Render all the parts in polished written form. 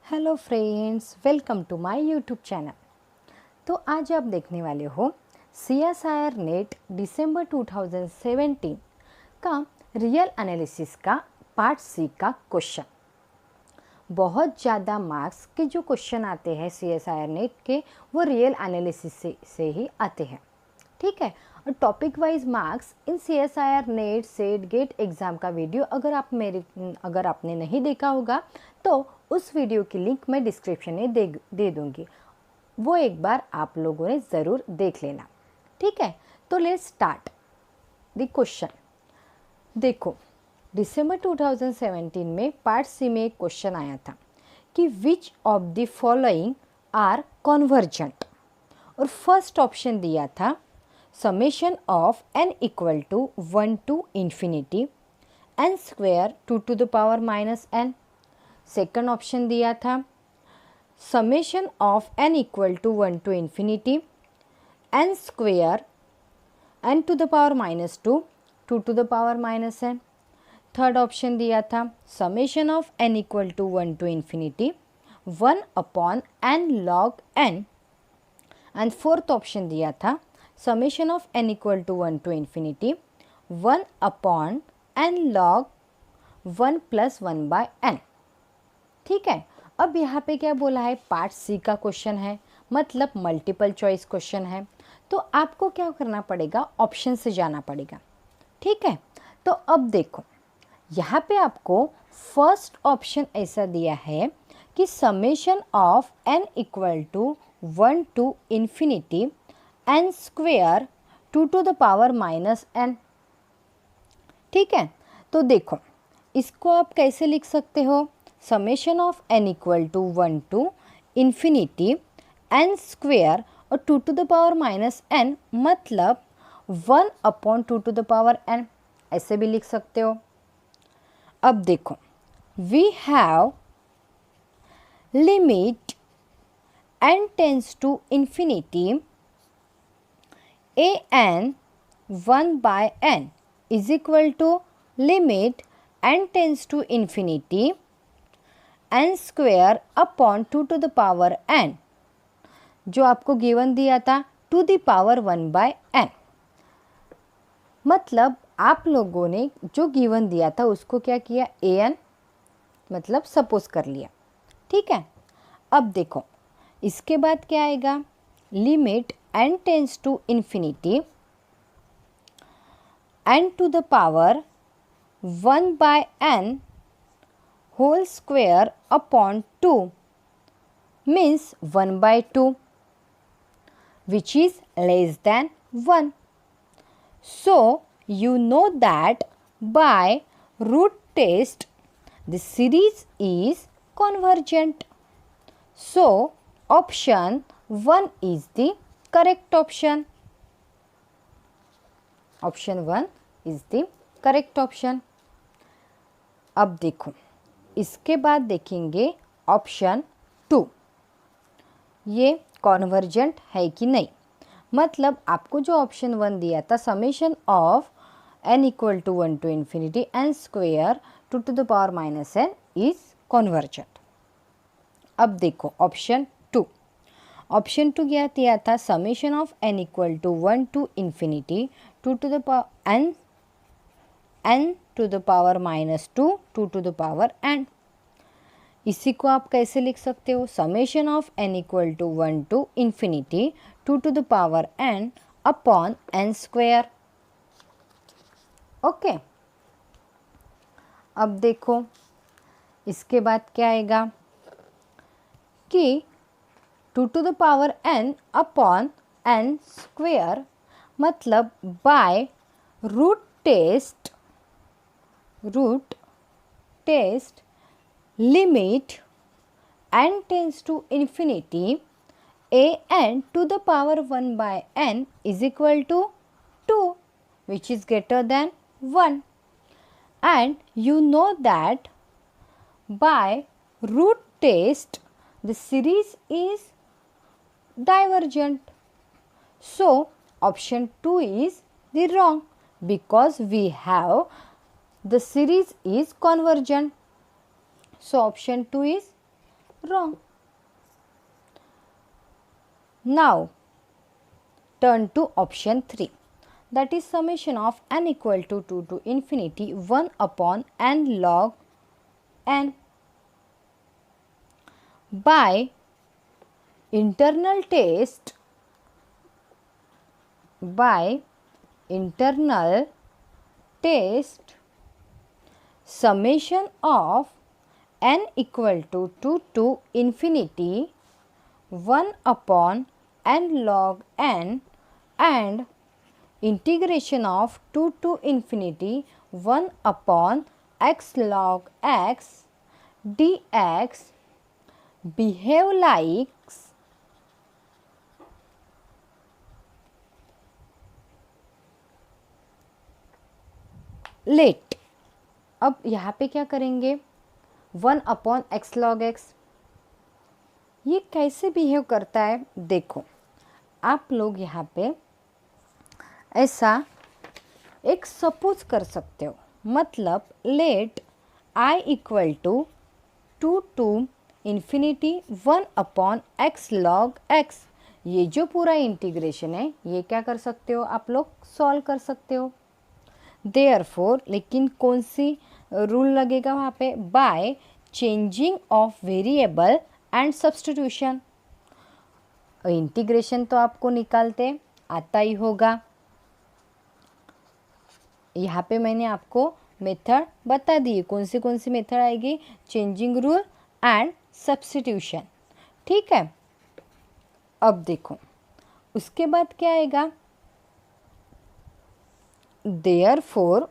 Hello friends, welcome to my YouTube channel. तो आज आप देखने वाले हो CSIR नेट दिसंबर 2017 का रियल एनालिसिस का पार्ट सी का क्वेश्चन। बहुत ज़्यादा मार्क्स के जो क्वेश्चन आते हैं CSIR नेट के वो रियल एनालिसिस से ही आते हैं, ठीक है। और topic wise marks in CSIR NET SET GATE exam का वीडियो अगर आपने नहीं देखा होगा तो उस वीडियो की लिंक मैं डिस्क्रिप्शन में दे दूँगी, वो एक बार आप लोगों ने ज़रूर देख लेना, ठीक है। तो लेट्स स्टार्ट द क्वेश्चन। देखो, दिसंबर 2017 में पार्ट सी में एक क्वेश्चन आया था कि which of the following are convergent, और फर्स्ट ऑप्शन दिया था summation of n equal to 1 to infinity n square 2 to the power minus n। Second option दिया था summation of n equal to 1 to infinity n square n to the power minus 2 2 to the power minus n। Third option दिया था summation of n equal to 1 to infinity 1 upon n log n। And fourth option दिया था summation of n equal to 1 to infinity 1 upon n log 1 plus 1 by n, ठीक है। अब यहाँ पे क्या बोला है, पार्ट सी का क्वेश्चन है, मतलब मल्टीपल चॉइस क्वेश्चन है, तो आपको क्या करना पड़ेगा, ऑप्शन से जाना पड़ेगा, ठीक है। तो अब देखो, यहाँ पे आपको फर्स्ट ऑप्शन ऐसा दिया है कि summation of n equal to 1 to infinity n square 2 to the power minus n, ठीक है। तो देखो, इसको आप कैसे लिख सकते हो, summation of n equal to 1 to infinity n square और 2 to the power minus n, मतलब 1 upon 2 to the power n, ऐसे भी लिख सकते हो। अब देखो, we have limit n tends to infinity an 1 by n is equal to limit n tends to infinity n square upon 2 to the power n, जो आपको गिवन दिया था to the power 1 by n। मतलब आप लोगों ने जो given दिया था उसको क्या किया, an मतलब सपोज कर लिया, ठीक है। अब देखो, इसके बाद क्या आएगा, limit n tends to infinity n to the power 1 by n whole square upon 2 means 1 by 2 which is less than 1. So you know that by root test the series is convergent. So option 1 is the correct option. Option 1 is the correct option. अब देखो, इसके बाद देखेंगे option 2, ये convergent है कि नहीं। मतलब आपको जो ऑप्शन 1 दिया था summation of n equal to 1 to infinity n square 2 to the power minus n is convergent. अब देखो ऑप्शन 2, ऑप्शन 2 क्या दिया था, summation of n equal to 1 to infinity 2 to the power n to the power minus 2 2 to the power n। इसी को आप कैसे लिख सकते हो, summation of n equal to 1 to infinity 2 to the power n upon n square, okay. अब देखो, इसके बाद क्या आएगा कि 2 to the power n upon n square, मतलब by root test limit n tends to infinity an to the power 1 by n is equal to 2, which is greater than 1. And you know that by root test the series is divergent. So option 2 is the wrong, because we have the series is convergent. So option 2 is wrong. Now turn to option 3, that is summation of n equal to 2 to infinity 1 upon n log n. By internal test, summation of n equal to 2 to infinity 1 upon n log n and integration of 2 to infinity 1 upon x log x dx behave like let. अब यहाँ पे क्या करेंगे, 1 upon x log x, ये कैसे behave करता है देखो. आप लोग यहाँ पे ऐसा एक सपोज कर सकते हो, मतलब let I equal to 2 to infinity 1 upon x log x. ये जो पूरा इंटीग्रेशन है ये क्या कर सकते हो आप लोग, सॉल्व कर सकते हो. देयरफॉर लेकिन कौन सी रूल लगेगा वहाँ पे, by changing of variable and substitution. Integration तो आपको निकालते आता ही होगा. यहाँ पे मैंने आपको मेथड बता दी, कौन सी मेथड आएगी, चेंजिंग रूल एंड सब्स्टिट्यूशन. ठीक है. अब देखो उसके बाद क्या आएगा, देयरफॉर.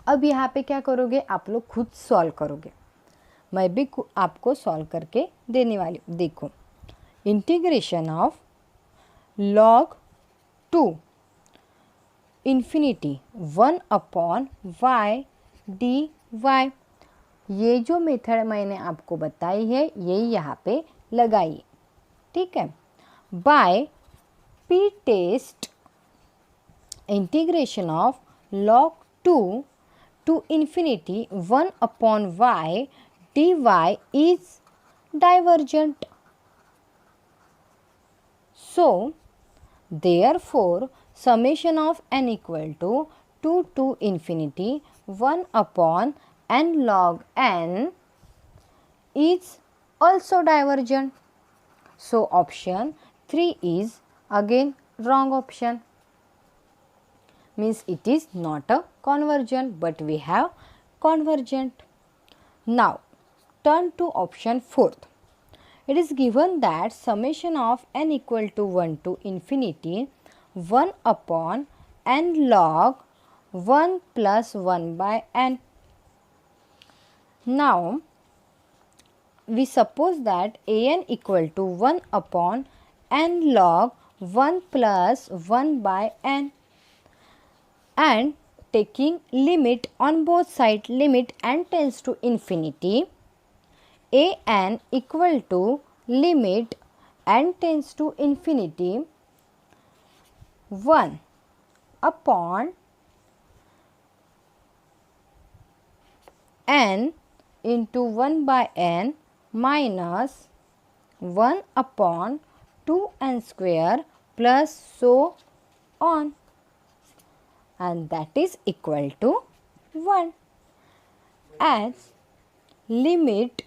अब यहाँ पे क्या करोगे आप लोग, खुद सॉल्व करोगे, मैं भी आपको सॉल्व करके देने वाली हूँ. देखो integration of log 2 infinity 1 upon y dy, ये जो मेथड मैंने आपको बताई है यही यहाँ पे लगाइए. ठीक है. By p test integration of log 2 to infinity 1 upon y dy is divergent. So therefore summation of n equal to 2 to infinity 1 upon n log n is also divergent. So option 3 is again wrong option, means it is not a convergent, but we have convergent. Now turn to option 4th. It is given that summation of n equal to 1 to infinity 1 upon n log 1 plus 1 by n. Now we suppose that an equal to 1 upon n log 1 plus 1 by n, and taking limit on both sides, limit n tends to infinity, an equal to limit n tends to infinity 1 upon n into 1 by n minus 1 upon 2n square plus so on, and that is equal to 1, as limit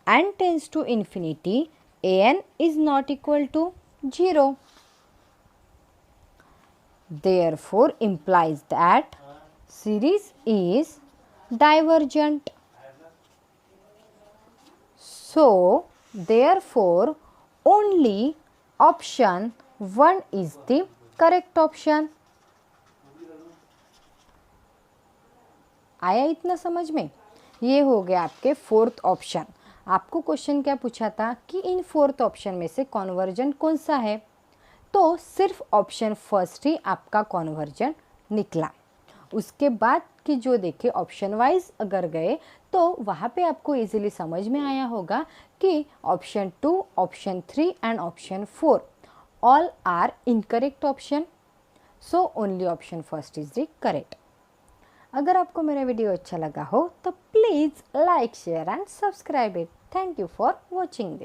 n tends to infinity an is not equal to 0. Therefore implies that series is divergent. So therefore only option 1 is the correct option. आया इतना समझ में? ये हो गया आपके 4th option. आपको question क्या पूछा था कि इन 4th ऑप्शन में से कॉन्वर्जेंट कौन सा है, तो सिर्फ ऑप्शन फर्स्ट ही आपका कॉन्वर्जेंट निकला. उसके बाद की जो देखे ऑप्शन वाइज अगर गए तो वहाँ पे आपको इजीली समझ में आया होगा कि option 2, option 3 and option 4 all are incorrect option. So only option first is the correct. अगर आपको मेरा वीडियो अच्छा लगा हो तो please like share and subscribe it. Thank you for watching this.